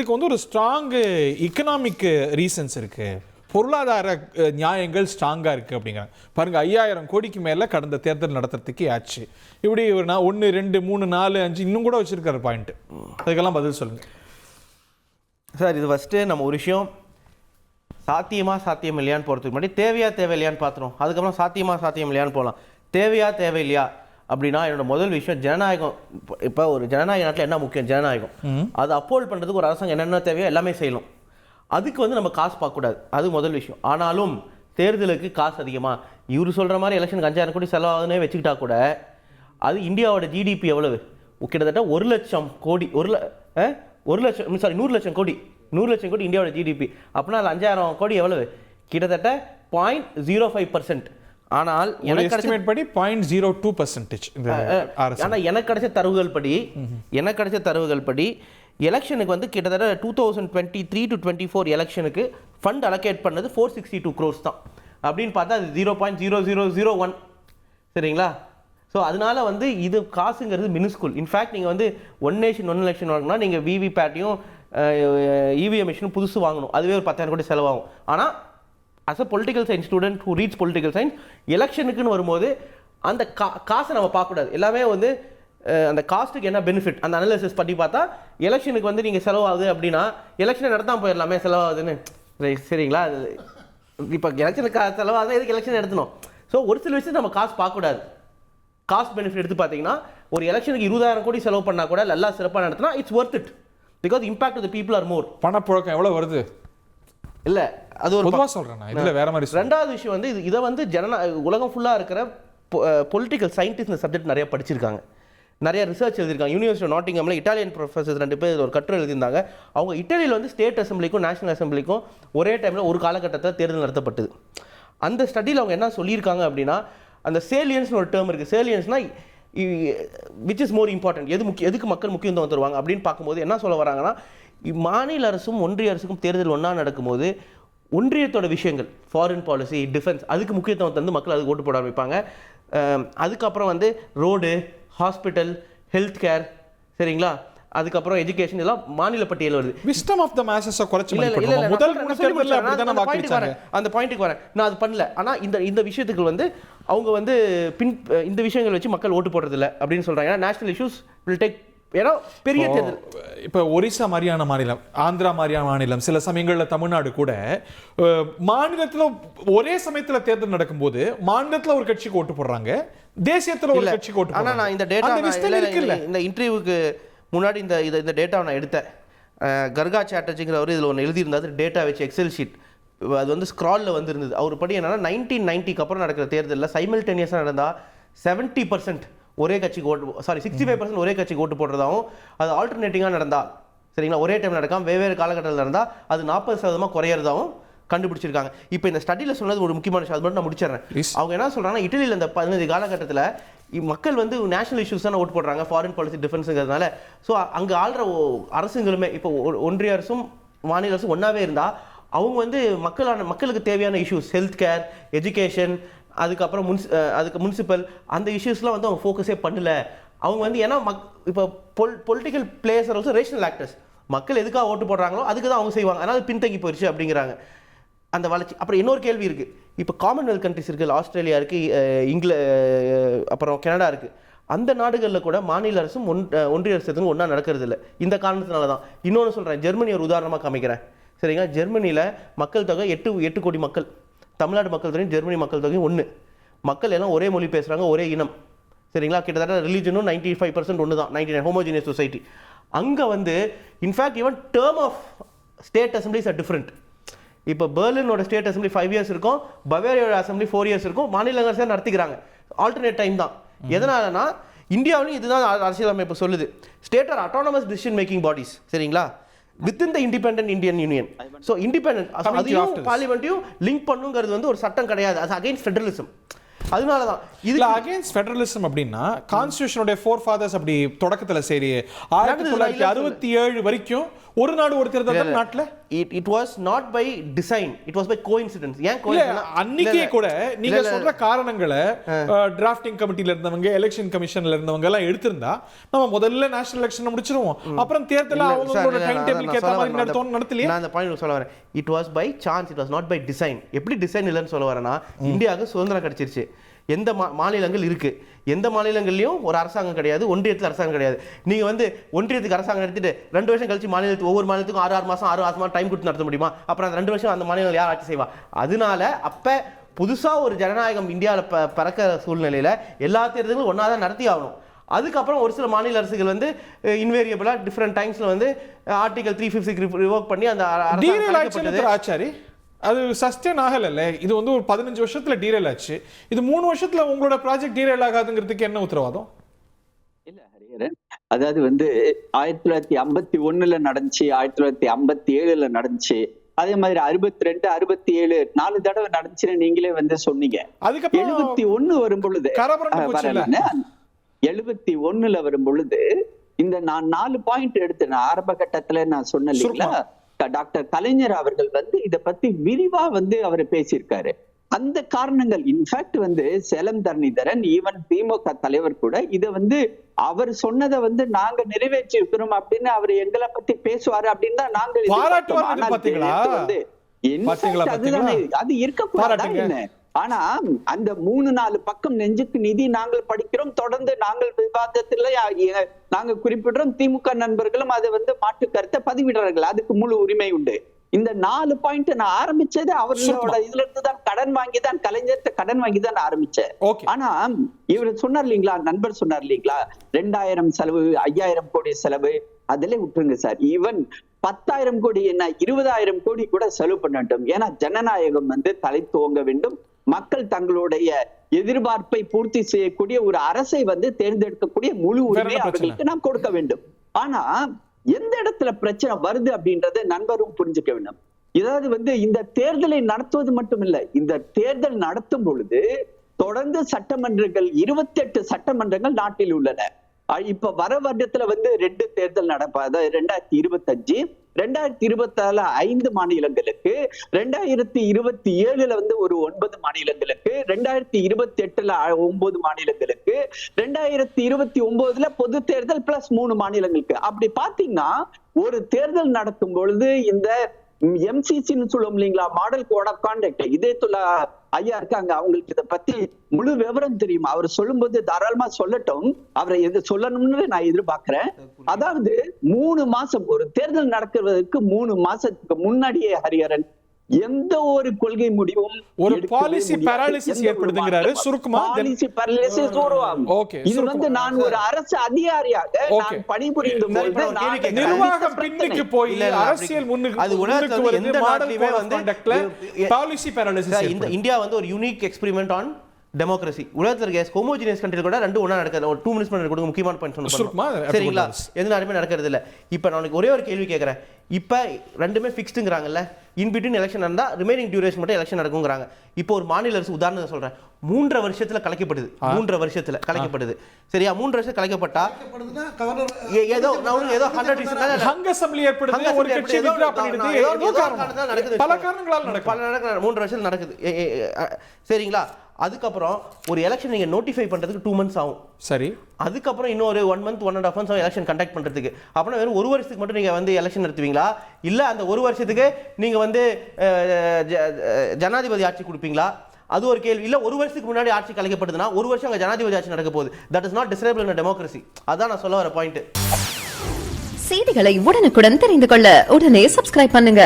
இதுக்கு வந்து ஒரு ஸ்ட்ராங் எக்கனாமிக் ரீசன்ஸ் இருக்கு, பொருளாதார நியாயங்கள் ஸ்ட்ராங்காக இருக்குது அப்படிங்கிறாங்க. பாருங்கள், 5000 கோடிக்கு மேலே கடந்த தேர்தல் நடத்துறதுக்கே ஆச்சு. இப்படி ஒரு 1 2 3 4 5 இன்னும் கூட வச்சுருக்காரு பாயிண்ட்டு. அதுக்கெல்லாம் பதில் சொல்லுங்கள் சார். இது ஃபஸ்ட்டு நம்ம ஒரு விஷயம் சாத்தியம் இல்லையான்னு போகிறதுக்கு முன்னாடி தேவை இல்லையான்னு பார்த்துரும். அதுக்கப்புறம் சாத்தியம் இல்லையான்னு போகலாம். தேவை இல்லையா அப்படின்னா என்னோட முதல் விஷயம் ஜனநாயகம். இப்போ ஒரு ஜனநாயக நாட்டில் என்ன முக்கியம்? ஜனநாயகம். அதை அப்போல்ட் பண்ணுறதுக்கு ஒரு அரசாங்கம் என்னென்ன தேவையோ எல்லாமே செய்யணும். அதுக்கு வந்து நம்ம காசு பார்க்கக்கூடாது, அது முதல் விஷயம். ஆனாலும் தேர்தலுக்கு காசு அதிகமாக இவர் சொல்கிற மாதிரி எலெக்ஷனுக்கு 5000 கோடி செலவாகுதுன்னே வச்சுக்கிட்டா கூட அது இந்தியாவோட ஜிடிபி எவ்வளவு? கிட்டத்தட்ட 1 லட்சம் கோடி, 1 லட்சம் கோடி இந்தியாவோட ஜிடிபி. அப்படின்னா அது 5000 கோடி எவ்வளவு? கிட்டத்தட்ட 0.05%. ஆனால் எனக்கு எஸ்டிமேட் படி 0.02%. ஆனால் எனக்கு கிடைச்ச தரவுகள் படி எலெக்ஷனுக்கு வந்து கிட்டத்தட்ட 2023 to 24 எலெக்ஷனுக்கு ஃபண்ட் அலோகேட் பண்ணது 462 crores தான். அப்படின்னு பார்த்தா அது 0.0001. சரிங்களா? ஸோ அதனால வந்து இது காசுங்கிறது மினிஸ்கூல். இன்ஃபேக்ட் நீங்கள் வந்து ஒன் நேஷன் ஒன் எலெக்ஷன் வாங்கினா நீங்கள் விவிபேட்டையும் இவிஎம் மிஷினும் புதுசு வாங்கணும், அதுவே ஒரு 10,000 கோடி செலவாகும். ஆனால் as a political science student who reads political science, எலெக்ஷனுக்குன்னு வரும்போது அந்த காசை நம்ம பார்க்கக்கூடாது. எல்லாமே வந்து அந்த காஸ்ட்டுக்கு என்ன பெனிஃபிட் அந்த அனாலிசிஸ் பண்ணி பார்த்தா எலெக்ஷனுக்கு வந்து நீங்கள் செலவாகுது அப்படின்னா எலெக்ஷனை நடத்தாமல் போயிடலாமே செலவாகுதுன்னு. சரிங்களா? இப்போ எலெக்ஷனுக்கு செலவாகுது, எதுக்கு எலெக்ஷன் நடத்தணும்? ஸோ ஒரு சில விஷயம் நம்ம காசு பார்க்கக்கூடாது. காஸ்ட் பெனிஃபிட் எடுத்து பார்த்தீங்கன்னா ஒரு எலெக்ஷனுக்கு 20,000 கோடி செலவு பண்ணால் கூட நல்லா சிறப்பாக நடத்தினா it's worth it, because impact of the people are more. பணப்புழக்கம் எவ்வளோ வருது? இல்லை, அது ஒரு பொதுவாக சொல்கிறேன். இதில் வேற மாதிரி. ரெண்டாவது விஷயம் வந்து இதை வந்து உலகம் ஃபுல்லாக இருக்கிற பொலிட்டிக்கல் சயின்டிஸ்ட் இந்த சப்ஜெக்ட் நிறைய படிச்சிருக்காங்க, நிறைய ரிசர்ச் எழுதியிருக்காங்க. யூனிவர்சிட்டி ஆஃப் நாட்டிங்கம்ல இட்டாலியன் ப்ரொஃபஸர்ஸ் 2 பேர் ஒரு கட்டுரை எழுதியிருந்தாங்க. அவங்க இட்டாலியில் வந்து ஸ்டேட் அசம்பிளிக்கும் நேஷனல் அசம்பிளிக்கும் ஒரே டைமில் ஒரு காலகட்டத்தில் தேர்தல் நடத்தப்பட்டது. அந்த ஸ்டடியில் அவங்க என்ன சொல்லியிருக்காங்க அப்படின்னா, அந்த சேலியன்ஸ்னு ஒரு டேர்ம் இருக்குது. சேலியன்ஸ்னால் விச் இஸ் மோர் இம்பார்ட்டன்ட், எதுக்கு மக்கள் முக்கியத்துவம் தருவாங்க அப்படின்னு பார்க்கும்போது என்ன சொல்ல வராங்கன்னா, மாநில அரசும் ஒன்றிய அரசுக்கும் தேர்தல் ஒன்றா நடக்கும்போது ஒன்றியத்தோட விஷயங்கள், ஃபாரின் பாலிசி, டிஃபென்ஸ், அதுக்கு முக்கியத்துவம் தந்து மக்கள் அதுக்கு ஓட்டு போட ஆரம்பிப்பாங்க. அதுக்கப்புறம் வந்து ரோடு, ஹாஸ்பிட்டல், ஹெல்த் கேர், சரிங்களா, அதுக்கப்புறம் எஜுகேஷன், இதெல்லாம் மாநில பட்டியல் வருது. விஸ்டம் ஆஃப் த மாசஸ் குறைச்சு முதல் அந்த பாயிண்ட்டுக்கு வரேன். நான் அது பண்ணல. ஆனால் இந்த விஷயத்துக்கு வந்து அவங்க வந்து இந்த விஷயங்கள் வச்சு மக்கள் ஓட்டு போடுறது இல்லை அப்படின்னு சொல்றாங்க. நேஷனல் இஷ்யூஸ் வில் டேக், ஏன்னா பெரிய தேர்தல். இப்போ ஒரிசா மாதிரியான மாநிலம், ஆந்திரா மாதிரியான மாநிலம், சில சமயங்களில் தமிழ்நாடு கூட மாநிலத்தில் ஒரே சமயத்தில் தேர்தல் நடக்கும்போது மாநிலத்தில் ஒரு கட்சிக்கு ஓட்டு போடுறாங்க, தேசியத்தில் ஒரு கட்சிக்கு ஓட்டு. ஆனால் நான் இந்த டேட்டா இந்த இன்டர்வியூக்கு முன்னாடி இந்த டேட்டாவை நான் எடுத்தேன். கர்கா சாட்டர்ஜிங்கிறவர் இதில் ஒன்று எழுதியிருந்தாரு, டேட்டா வச்சு எக்ஸல் ஷீட். அது வந்து ஸ்க்ராலில் வந்துருந்தது. அவர் படி என்னன்னா 1990க்கு அப்புறம் நடக்கிற தேர்தலில் சைமல்டேனியஸாக நடந்தால் 70% ஒரே கட்சிக்கு ஓட்டு, 65% ஒரே கட்சிக்கு ஓட்டு போடுறதாகவும், அது ஆல்டர்னேட்டிங்காக நடந்தால், சரிங்களா, ஒரே டைம் நடக்காமல் வெவ்வேறு காலகட்டத்தில் நடந்தால் அது 40% குறையிறதாகவும் கண்டுபிடிச்சிருக்காங்க. இப்போ இந்த ஸ்டடியில் சொன்னது ஒரு முக்கியமான விஷயம், அது மட்டும் நான் முடிச்சிடறேன். அவங்க என்ன சொல்கிறாங்கன்னா, இட்டலியில் இந்த 15 காலகட்டத்தில் மக்கள் வந்து நேஷனல் இஷ்யூஸ் தானே ஓட்டு போடுறாங்க, ஃபாரின் பாலிசி, டிஃபென்ஸுங்கிறதுனால. ஸோ அங்கே ஆள்ற அரசுங்களுமே இப்போ ஒன்றிய அரசும் மாநில அரசும் ஒன்றாவே இருந்தால் அவங்க வந்து மக்களுக்கு தேவையான இஷ்யூஸ், ஹெல்த் கேர், எஜுகேஷன், அதுக்கப்புறம் முனிசிபல், அந்த இஷ்யூஸ்லாம் வந்து அவங்க ஃபோக்கஸே பண்ணல. அவங்க வந்து ஏன்னா இப்போ political players also rational actors, மக்கள் எதுக்காக ஓட்டு போடுறாங்களோ அதுக்கு தான் அவங்க செய்வாங்க, அதனால் பின்தங்கி போயிடுச்சு அப்படிங்கிறாங்க அந்த வளர்ச்சி. அப்புறம் இன்னொரு கேள்வி இருக்குது. இப்போ காமன்வெல்த் கண்ட்ரிஸ் இருக்குது, ஆஸ்திரேலியா இருக்குது, அப்புறம் கனடா இருக்குது. அந்த நாடுகளில் கூட மாநில அரசும் ஒன்றிய அரசு ஒன்றா நடக்கிறது இல்லை. இந்த காரணத்தினால தான். இன்னொன்று சொல்கிறேன், ஜெர்மனி ஒரு உதாரணமாக காமிக்கிறேன். சரிங்களா? ஜெர்மனியில் மக்கள் தொகை 8 கோடி மக்கள். தமிழ்நாடு மக்கள் தொகையும் ஜெர்மனி மக்கள் தொகையும் 1. மக்கள் எல்லாம் ஒரே மொழி பேசுகிறாங்க, ஒரே இனம். சரிங்களா? கிட்டத்தட்ட ரிலீஜனும் 95% ஒன்று தான், 99 ஹோமோஜினியஸ் சொசைட்டி. அங்கே வந்து in fact even term of state assemblies are different. இப்போ பெர்லினோட ஸ்டேட் அசம்பிளி 5 years இருக்கும், பவேரியோட அசம்பிளி 4 years இருக்கும். மாநில அரசு நடத்திக்கிறாங்க, ஆல்டர்னேட் டைம் தான். எதனாலனா இந்தியாவிலும் இதுதான் அரசியலமைப்பு சொல்லுது, state are autonomous decision making bodies. சரிங்களா? within the independent Indian Union. So independent அதையும் பார்லிமெண்ட்டையும் லிங்க் பண்ணுங்கிறது வந்து ஒரு சட்டம் கிடையாது, அது அகைன்ஸ்ட் ஃபெடரலிசம். அதனால தான் இதுல அகைன்ஸ்ட் ஃபெடரலிசம் அப்படின்னா கான்ஸ்டிடியூஷனோட ஃபோர் ஃபாதர்ஸ் அப்படி தொடக்கத்தில் சரி 1967 வரைக்கும் ஒரு நாடு ஒரு தேர்தல் நாட்டுல it was not by design, it was by coincidence. ஏன் இல்ல coincidence? அன்னைக்கே கூட நீங்க சொல்ற காரணங்களை டிராஃப்டிங் கமிட்டில இருந்தவங்க எலெக்ஷன் கமிஷன்ல இருந்தவங்க எல்லாம் எடுத்திருந்தா நம்ம முதல்ல நேஷனல் எலெக்ஷன் முடிச்சிருவோம், அப்புறம் தேர்தல் அவங்களோட டைம் டேபிளுக்கு ஏத்த மாதிரி நடத்தலையே. நான் அந்த பாயிண்ட் சொல்ல வரேன். it was by chance, it was not by design. எப்படி டிசைன் இல்லைன்னு சொல்ல வரேன்னா, இந்தியாவுக்கு சுதந்திரம் கிடைச்சிருச்சு, எந்த மாநிலங்கள் இருக்கு, எந்த மாநிலங்கள்லயும் ஒரு அரசாங்கம் கிடையாது, ஒன்றியத்தில் அரசாங்கம் கிடையாது. நீங்க வந்து ஒன்றியத்துக்கு அரசாங்கம் எடுத்துட்டு 2 வருஷம் கழிச்சு மாநிலத்துக்கு ஒவ்வொரு மாநிலத்துக்கும் 6 மாசம் டைம் கொடுத்து நடத்த முடியுமா? அப்புறம் அந்த 2 வருஷம் அந்த மாநிலங்கள் யார் ஆட்சி செய்வா? அதனால அப்ப புதுசா ஒரு ஜனநாயகம் இந்தியாவில் பறக்கிற சூழ்நிலையில எல்லா தேர்தலும் ஒன்னா தான் நடத்தி ஆகணும். அதுக்கப்புறம் ஒரு சில மாநில அரசுகள் வந்து இன்வேரியபிளா டிஃபரெண்ட் டைம்ஸ்ல வந்து ஆர்டிகல் 350 ரிவோக் பண்ணி அந்த ஆச்சாரி அது சஸ்டெயின் ஆகல. இது வந்து ஒரு 15 வருஷத்துல டீரெயில் ஆச்சு. இது 3 வருஷத்துல உங்களோட ப்ராஜெக்ட் டீரெயில் ஆகாதுங்கிறதுக்கு என்ன உத்தரவாதம்? இல்ல ஹரிஹரன், அதாவது வந்து 1951 நடந்துச்சு, 1957 நடந்துச்சு, அதே மாதிரி 62, 67 4 தடவை நடந்துச்சுன்னு நீங்களே வந்து சொன்னீங்க. அதுக்கப்புறம் 71 வரும் பொழுது 71 வரும் பொழுது இந்த நான் 4 பாயிண்ட் எடுத்து நான் ஆரம்ப கட்டத்துல நான் சொன்னேன் இல்லைங்களா, டாக்டர் கலைஞர் அவர்கள் வந்து இத பத்தி விரிவா வந்து அவர் பேசியிருக்காரு. அந்த காரணங்கள் இன்ஃபேக்ட் வந்து சேலம் தரணிதரன் ஈவன் திமுக தலைவர் கூட இத வந்து அவர் சொன்னதை வந்து நாங்க நிறைவேற்றி இருக்கிறோம் அப்படின்னு அவர் எங்களை பத்தி பேசுவாரு அப்படின்னு தான் நாங்கள் அது இருக்கக்கூடாது. ஆனா அந்த 3-4 பக்கம் நெஞ்சுக்கு நிதி நாங்கள் படிக்கிறோம், தொடர்ந்து நாங்கள் விவாதத்துல நாங்க குறிப்பிடுறோம், திமுக நண்பர்களும் அதை வந்து மாற்று கருத்தை பதிவிடுறார்கள், அதுக்கு முழு உரிமை உண்டு. இந்த 4 பாயிண்ட் நான் ஆரம்பிச்சது அவர்களோட இதுல இருந்து தான் கடன் வாங்கி தான் கலைஞர்கிட்ட கடன் வாங்கி தான் ஆரம்பிச்சேன். ஆனா இவர் சொன்னார் இல்லீங்களா, நண்பர் சொன்னார் இல்லீங்களா, 2000 செலவு, 5000 கோடி செலவு, அதிலே விட்டுருங்க சார். ஈவன் 10,000 கோடி என்ன 20,000 கோடி கூட செலவு பண்ணட்டும். ஏன்னா ஜனநாயகம் வந்து தலை துவங்க வேண்டும், மக்கள் தங்களுடைய எதிர்பார்ப்பை பூர்த்தி செய்யக்கூடிய ஒரு அரசை வந்து தேர்ந்தெடுக்கக்கூடிய முழு உரிமை அவர்களுக்கு நாம் கொடுக்க வேண்டும். ஆனா எந்த இடத்துல பிரச்சனை வருது அப்படின்றத நண்பரும் புரிஞ்சுக்க வேண்டும். இதாவது வந்து இந்த தேர்தலை நடத்துவது மட்டும் இல்ல, இந்த தேர்தல் நடத்தும் பொழுது தொடர்ந்து சட்டமன்றங்கள் 28 சட்டமன்றங்கள் நாட்டில் உள்ளன. இப்ப வர வருடத்துல வந்து 2 தேர்தல் நடப்பா, அதாவது 2025, 2024 5 மாநிலங்களுக்கு, 2027 வந்து ஒரு 9 மாநிலங்களுக்கு, 2028 9 மாநிலங்களுக்கு, 2029 பொது தேர்தல் பிளஸ் 3 மாநிலங்களுக்கு. அப்படி பாத்தீங்கன்னா ஒரு தேர்தல் நடத்தும் பொழுது இந்த எம்சிசின்னு சொல்லுவோம் இல்லைங்களா, மாடல் கோட் ஆஃப் கான்டக்ட், இதயத்துள்ள ஐயா இருக்காங்க, அவங்களுக்கு இதை பத்தி முழு விவரம் தெரியும். அவர் சொல்லும்போது தாராளமா சொல்லட்டும், அவரை எது சொல்லணும்னு நான் எதிர்பார்க்கிறேன். அதாவது 3 மாசம் ஒரு தேர்தல் நடக்கிறதுக்கு 3 மாசத்துக்கு முன்னாடியே ஹரிஹரன் எந்த ஒரு கொள்கை முடிவும் ஒரு பாலிசி பாராலிசிஸ் ஏற்படுதுங்கிறாரு. சுருக்கமா பாலிசி பாராலிசிஸ் உருவாகும். இது வந்து நான் ஒரு அரசு அதிகாரியாக நான் பணிபுரிந்து போது நிர்வாகம் பின்னுக்கு போய் அரசியல் முன்னுக்கு அது உலகத்துல எந்த நாட்டிலுமே வந்து பாலிசி பாராலிசிஸ். இந்த இந்தியா வந்து ஒரு யூனிக் எக்ஸ்பெரிமெண்ட் ஆன் டெமோக்ரஸி. உலகத்துல இருக்க ஹோமோஜினியஸ் கண்ட்ரி கூட 2 ஒண்ணா நடக்குது. ஒரு 2 மினிட்ஸ் பண்ணி கொடுங்க, முக்கியமான பாயிண்ட் சொல்லுங்க சரிங்களா. எந்த நாடுமே நடக்கிறது இல்ல. இப்போ நான் ஒரே ஒரு கேள்வி கேட்கறேன். இப்போ ரெண்டுமே ஃபிக்ஸ்டுங்கிறாங்கல்ல, இன் பிட்வீன் எலெக்ஷன் நடந்தா ரிமைனிங் டியூரேஷன் மட்டும் எலெக்ஷன் நடக்குங்கிறாங்க. இப்போ ஒரு மாநில அரசு உதாரணத்தை சொல்றேன், 3 வருஷத்துல கலைக்கப்படுது, 3 வருஷத்துல கலைக்கப்படுது சரியா. 3 வருஷம் கலைக்கப்பட்டா ஏதோ 100 ஹங் அசெம்பிளி ஏற்படுது, ஒரு கட்சி வித்ரா பண்ணிடுது, ஏதோ காரணம் பல காரணங்களால நடக்குது, 3 வருஷம் நடக்குது சரிங்களா. அதுக்கப்புறம் ஒரு எலெக்ஷன் நீங்க நோட்டிஃபை பண்றதுக்கு 2 months ஆகும். சரி, அதுக்கப்புறம் இன்னொரு 1 month 1.5 months ஆகும் எலெக்ஷன் கண்டக்ட் பண்றதுக்கு. அப்படின்னா வெறும் 1 வருஷத்துக்கு மட்டும் நீங்க வந்து எலெக்ஷன் நடத்துவீங்களா, இல்ல அந்த 1 வருஷத்துக்கு நீங்க வந்து ஜனாதிபதி ஆட்சி கொடுப்பீங்களா? அது ஒரு கேள்வி. இல்ல 1 வருஷத்துக்கு முன்னாடி ஆட்சி கலைக்கப்படுதுன்னா 1 வருஷம் அங்க ஜனாதிபதி ஆட்சி நடக்க போகுது. That is not desirable in democracy. அதான் நான் சொல்ல வர பாயிண்ட். செய்திகளை உடனுக்குடன் தெரிந்து கொள்ள உடனே சப்ஸ்கிரைப் பண்ணுங்க.